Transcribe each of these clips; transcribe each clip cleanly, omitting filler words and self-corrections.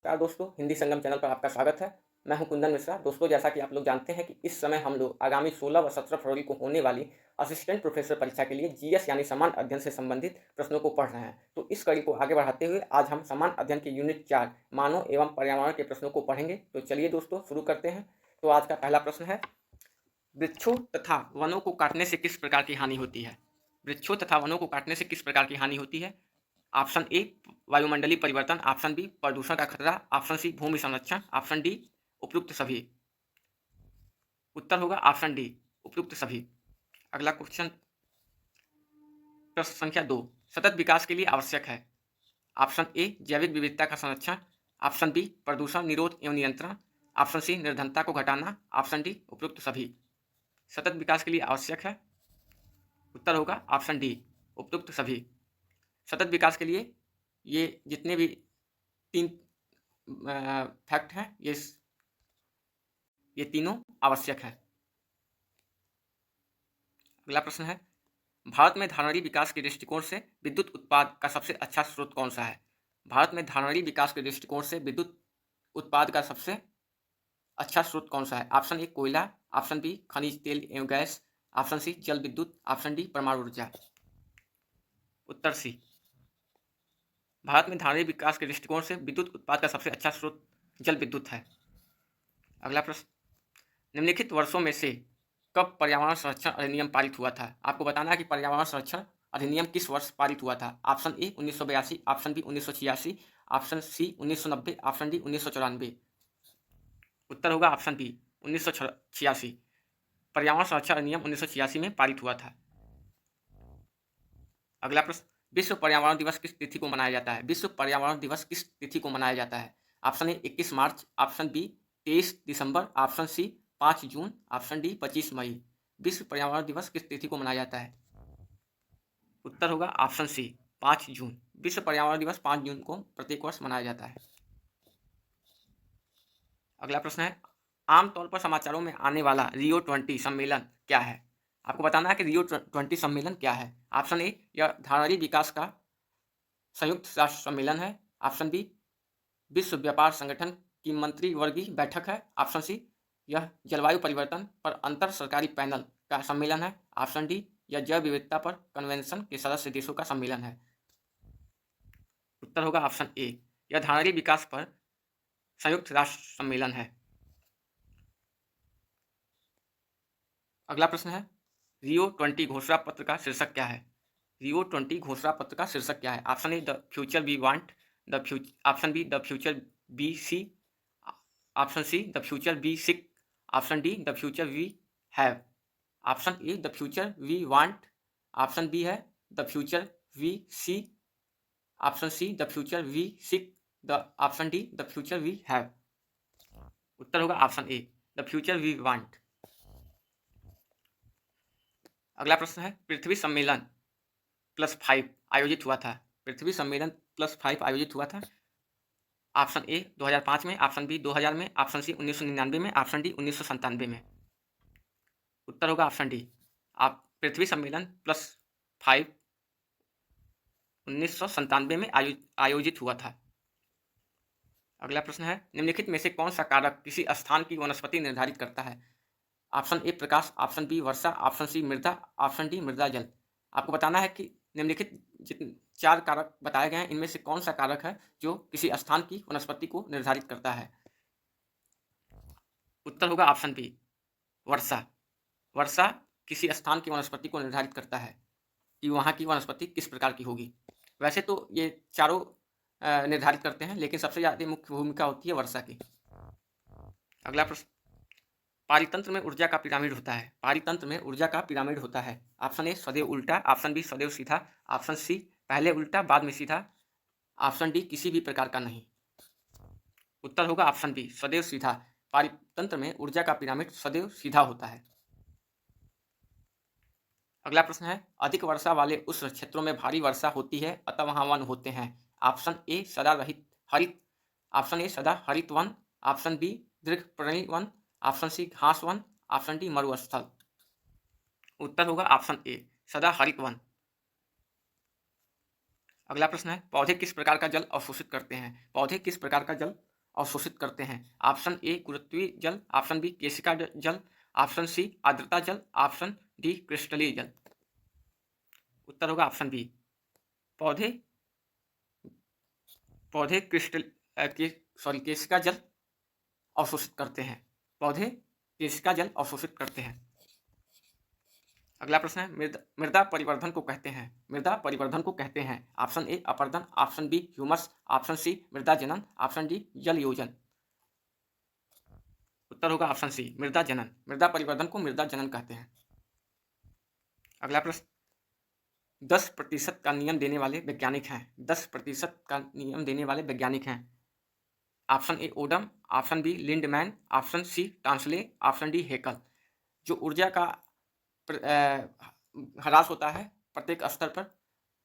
नमस्कार दोस्तों, हिंदी संगम चैनल पर आपका स्वागत है। मैं हूं कुंदन मिश्रा। दोस्तों, जैसा कि आप लोग जानते हैं कि इस समय हम लोग आगामी 16 व 17 फरवरी को होने वाली असिस्टेंट प्रोफेसर परीक्षा के लिए जीएस यानी सामान्य अध्ययन से संबंधित प्रश्नों को पढ़ रहे हैं। तो इस कड़ी को आगे बढ़ाते हुए आज हम सामान्य अध्ययन के यूनिट 4 मानव एवं पर्यावरण के प्रश्नों को पढ़ेंगे। तो चलिए दोस्तों शुरू करते हैं। तो आज का पहला प्रश्न है, वृक्षों तथा वनों को काटने से किस प्रकार की हानि होती है? वृक्षों तथा वनों को काटने से किस प्रकार की हानि होती है? ऑप्शन ए वायुमंडलीय परिवर्तन, ऑप्शन बी प्रदूषण का खतरा, ऑप्शन सी भूमि संरक्षण, ऑप्शन डी उपयुक्त सभी। उत्तर होगा ऑप्शन डी उपयुक्त सभी। अगला क्वेश्चन, प्रश्न संख्या 2, सतत विकास के लिए आवश्यक है। ऑप्शन ए जैविक विविधता का संरक्षण, ऑप्शन बी प्रदूषण निरोध एवं नियंत्रण, ऑप्शन सी निर्धनता को घटाना, ऑप्शन डी उपयुक्त सभी। सतत विकास के लिए आवश्यक है, उत्तर होगा ऑप्शन डी उपयुक्त सभी। सतत विकास के लिए ये जितने भी 3 फैक्ट हैं ये तीनों आवश्यक है। अगला प्रश्न है, भारत में धारणीय विकास के दृष्टिकोण से विद्युत उत्पाद का सबसे अच्छा स्रोत कौन सा है? भारत में धारणीय विकास के दृष्टिकोण से विद्युत उत्पाद का सबसे अच्छा स्रोत कौन सा है? ऑप्शन ए कोयला, ऑप्शन बी खनिज तेल एवं गैस, ऑप्शन सी जल विद्युत, ऑप्शन डी परमाणु ऊर्जा। उत्तर सी, भारत में धारणीय विकास के दृष्टिकोण से विद्युत उत्पाद का सबसे अच्छा स्रोत जल विद्युत है। अगला प्रश्न, निम्नलिखित वर्षों में से कब पर्यावरण संरक्षण अधिनियम पारित हुआ था? आपको बताना है कि पर्यावरण संरक्षण अधिनियम किस वर्ष पारित हुआ था। Option A 1982, option B 1986, option C 1990, option D 1994। उत्तर होगा ऑप्शन बी 1986। पर्यावरण संरक्षण अधिनियम 1986 में पारित हुआ था। अगला प्रश्न, विश्व पर्यावरण दिवस किस तिथि को मनाया जाता है? विश्व पर्यावरण दिवस किस तिथि को मनाया जाता है? ऑप्शन ए 21 मार्च, ऑप्शन बी 23 दिसंबर, ऑप्शन सी 5 जून, ऑप्शन डी 25 मई। विश्व पर्यावरण दिवस किस तिथि को मनाया जाता है? उत्तर होगा ऑप्शन सी 5 जून। विश्व पर्यावरण दिवस 5 जून को प्रत्येक वर्ष मनाया जाता है। अगला प्रश्न है, आमतौर पर समाचारों में आने वाला रियो 20 सम्मेलन क्या है? आपको बताना है कि रियो 20 सम्मेलन क्या है। ऑप्शन ए यह धारणीय विकास का संयुक्त राष्ट्र सम्मेलन है, ऑप्शन बी विश्व व्यापार संगठन की मंत्रिवर्गीय बैठक है, ऑप्शन सी यह जलवायु परिवर्तन पर अंतर सरकारी पैनल का सम्मेलन है, ऑप्शन डी यह जैव विविधता पर कन्वेंशन के सदस्य देशों का सम्मेलन है। उत्तर होगा ऑप्शन ए यह धारणीय विकास पर संयुक्त राष्ट्र सम्मेलन है। अगला प्रश्न है, रियो 20 घोषणा पत्र का शीर्षक क्या है? रियो 20 घोषणा पत्र का शीर्षक क्या है? Option A the future we want, option B the future we see, option C the future we seek, option D the future we have. Option A the future we want, option B है the future we see, option C the future we seek, the option D the future we have. उत्तर होगा option A the future we want. अगला प्रश्न है, पृथ्वी सम्मेलन +5 आयोजित हुआ था। पृथ्वी सम्मेलन +5 आयोजित हुआ था। ऑप्शन ए 2005 में, ऑप्शन बी 2000 में, ऑप्शन सी 1999 में, ऑप्शन डी 1997 में। उत्तर होगा ऑप्शन डी, आप पृथ्वी सम्मेलन +5 1997 में आयोजित हुआ था। अगला प्रश्न है, निम्नलिखित में से कौन सा कारक किसी स्थान की वनस्पति निर्धारित करता है? ऑप्शन ए प्रकाश, ऑप्शन बी वर्षा, ऑप्शन सी मृदा, ऑप्शन डी मृदा जल। आपको बताना है कि निम्नलिखित जितने 4 कारक बताए गए हैं इनमें से कौन सा कारक है जो किसी स्थान की वनस्पति को निर्धारित करता है। उत्तर होगा ऑप्शन बी वर्षा। वर्षा किसी स्थान की वनस्पति को निर्धारित करता है कि वहाँ की वनस्पति किस प्रकार की होगी। वैसे तो ये चारों निर्धारित करते हैं, लेकिन सबसे ज़्यादा मुख्य भूमिका होती है वर्षा की। अगला प्रश्न, पारितंत्र में ऊर्जा का पिरामिड होता है। पारितंत्र में ऊर्जा का पिरामिड होता है। ऑप्शन ए सदैव उल्टा, ऑप्शन बी सदैव सीधा, ऑप्शन सी पहले उल्टा बाद में सीधा, ऑप्शन डी किसी भी प्रकार का नहीं। उत्तर होगा ऑप्शन बी सदैव सीधा। पारितंत्र में ऊर्जा का पिरामिड सदैव सीधा होता है। अगला प्रश्न है, अधिक वर्षा वाले उष्ण क्षेत्रों में भारी वर्षा होती है अतः वहां वन होते हैं। ऑप्शन ए सदा रहित हरित, ऑप्शन ए सदा हरित वन, ऑप्शन बी दीर्घपर्णी वन, ऑप्शन सी घास वन, ऑप्शन डी मरुस्थल। उत्तर होगा ऑप्शन ए सदा हरित वन। अगला प्रश्न है, पौधे किस प्रकार का जल अवशोषित करते हैं? पौधे किस प्रकार का जल अवशोषित करते हैं? ऑप्शन ए गुरुत्वीय जल, ऑप्शन बी केशिका जल, ऑप्शन सी आर्द्रता जल, ऑप्शन डी क्रिस्टलीय जल। उत्तर होगा ऑप्शन बी। पौधे पौधे केशिका जल अवशोषित करते हैं। पौधे केशिका जल अवशोषित करते हैं। अगला प्रश्न है, मृदा परिवर्धन को कहते हैं। मृदा परिवर्धन को कहते हैं। ऑप्शन ए अपर्दन, option B humus, option C मृदा जनन, ऑप्शन डी जल योजन। उत्तर होगा ऑप्शन सी मृदा जनन। मृदा परिवर्धन को मृदा जनन कहते हैं। अगला प्रश्न, 10% का नियम देने वाले वैज्ञानिक हैं। 10% का नियम देने वाले वैज्ञानिक हैं। Option A Odum, option B Lindeman, option C Tansley, option D Haeckel. जो ऊर्जा का ह्रास होता है प्रत्येक स्तर पर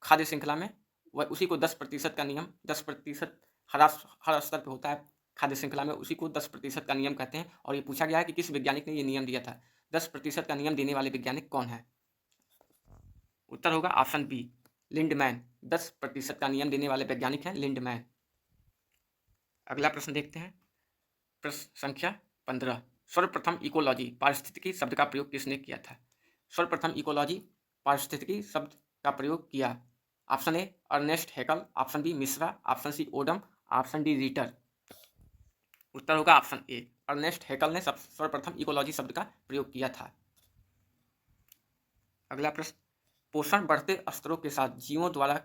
खाद्य श्रृंखला में, वह उसी को 10% का नियम, 10% ह्रास हर स्तर पर होता है खाद्य श्रृंखला में, उसी को 10% का नियम कहते हैं। और ये पूछा गया है कि किस वैज्ञानिक ने ये नियम दिया था। 10% का नियम देने वाले वैज्ञानिक कौन है? उत्तर होगा ऑप्शन बी लिंडमैन। 10% का नियम देने वाले वैज्ञानिक हैं लिंडमैन। अगला प्रश्न देखते हैं, प्रश्न संख्या 15। सर्वप्रथम इकोलॉजी पारिस्थितिकी शब्द का प्रयोग किसने किया था? सर्वप्रथम इकोलॉजी पारिस्थितिकी शब्द का प्रयोग किया। Option A Ernest Haeckel, option B Mishra, option C Odum, option D Reiter. उत्तर होगा ऑप्शन ए अर्नेस्ट हैकल ने सर्वप्रथम इकोलॉजी शब्द का प्रयोग किया था। अगला प्रश्न, पोषण बढ़ते स्तरों के साथ जीवों द्वारा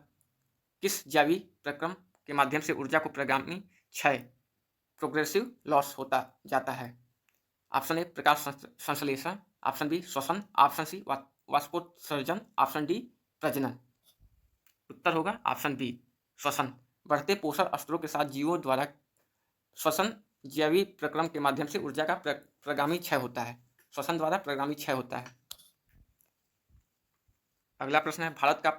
किस जैविक प्रक्रम के माध्यम से ऊर्जा को प्रगामी क्षय प्रोग्रेसिव लॉस होता जाता है? ऑप्शन ए प्रकाश संश्लेषण, ऑप्शन बी श्वसन, ऑप्शन सी वाष्पोत्सर्जन, ऑप्शन डी प्रजनन। उत्तर होगा ऑप्शन बी श्वसन। बढ़ते पोषण स्तरों के साथ जीवों द्वारा श्वसन जैविक प्रक्रम के माध्यम से ऊर्जा का प्रगामी क्षय होता है। श्वसन द्वारा प्रगामी क्षय होता है। अगला प्रश्न है, भारत का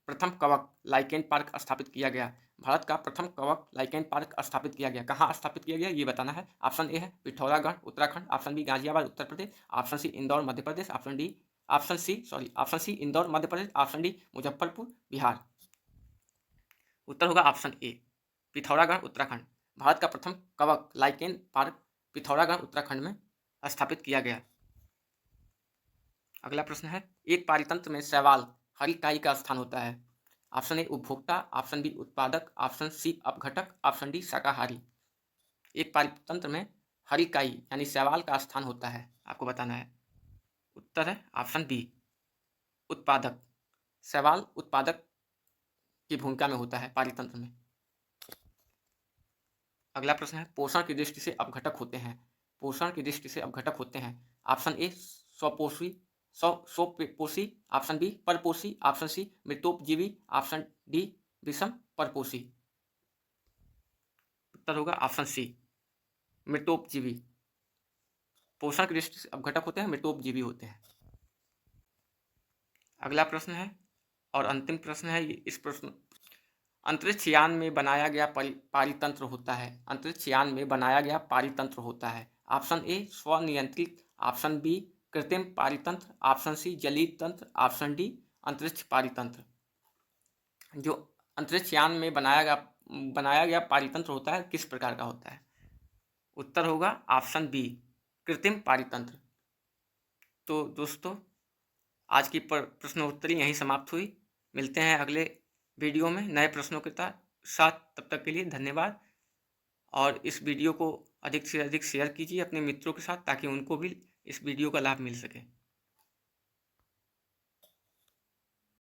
प्रथम कवक लाइकेन पार्क स्थापित किया गया। भारत का प्रथम कवक लाइकेन पार्क स्थापित किया गया, कहाँ स्थापित किया गया ये बताना है। ऑप्शन ए है Pithoragarh Uttarakhand, option B Ghaziabad Uttar Pradesh, option C Indore Madhya Pradesh, option C Indore Madhya Pradesh, option D Muzaffarpur Bihar. उत्तर होगा ऑप्शन ए पिथौरागढ़ उत्तराखंड। भारत का प्रथम कवक लाइकेन पार्क पिथौरागढ़ उत्तराखंड में स्थापित किया गया। अगला प्रश्न है, एक पारितंत्र में शैवाल हर इकाई का स्थान होता है। ऑप्शन ए उपभोक्ता, ऑप्शन बी उत्पादक, ऑप्शन सी अपघटक, ऑप्शन डी शाकाहारी। एक पारितंत्र में हर इकाई यानी शैवाल का स्थान होता है, आपको बताना है। उत्तर है ऑप्शन बी उत्पादक। शैवाल उत्पादक की भूमिका में होता है पारितंत्र में। अगला प्रश्न है, पोषण की दृष्टि से अपघटक होते हैं। पोषण की दृष्टि से अपघटक होते हैं। ऑप्शन ए स्वपोषी, ऑप्शन बी परपोषी, ऑप्शन सी मृतोपजीवी, ऑप्शन डी विषम परपोषी। उत्तर होगा ऑप्शन सी मृतोपजीवी। पोषण की दृष्टि से अपघटक होते हैं, मृतोपजीवी होते हैं। अगला प्रश्न है और अंतिम प्रश्न है, इस प्रश्न, अंतरिक्ष यान में बनाया गया पारितंत्र होता है। अंतरिक्ष यान में बनाया गया पारितंत्र होता है। ऑप्शन ए स्वनियंत्रित, ऑप्शन बी कृत्रिम पारितंत्र, ऑप्शन सी जलीय तंत्र, ऑप्शन डी अंतरिक्ष पारितंत्र। जो अंतरिक्ष यान में बनाया गया पारितंत्र होता है किस प्रकार का होता है? उत्तर होगा ऑप्शन बी कृत्रिम पारितंत्र। तो दोस्तों, आज की प्रश्नोत्तरी यहीं समाप्त हुई। मिलते हैं अगले वीडियो में नए प्रश्नों के साथ। तब तक के लिए धन्यवाद। और इस वीडियो को अधिक से अधिक शेयर कीजिए अपने मित्रों के साथ, ताकि उनको भी इस वीडियो का लाभ मिल सके।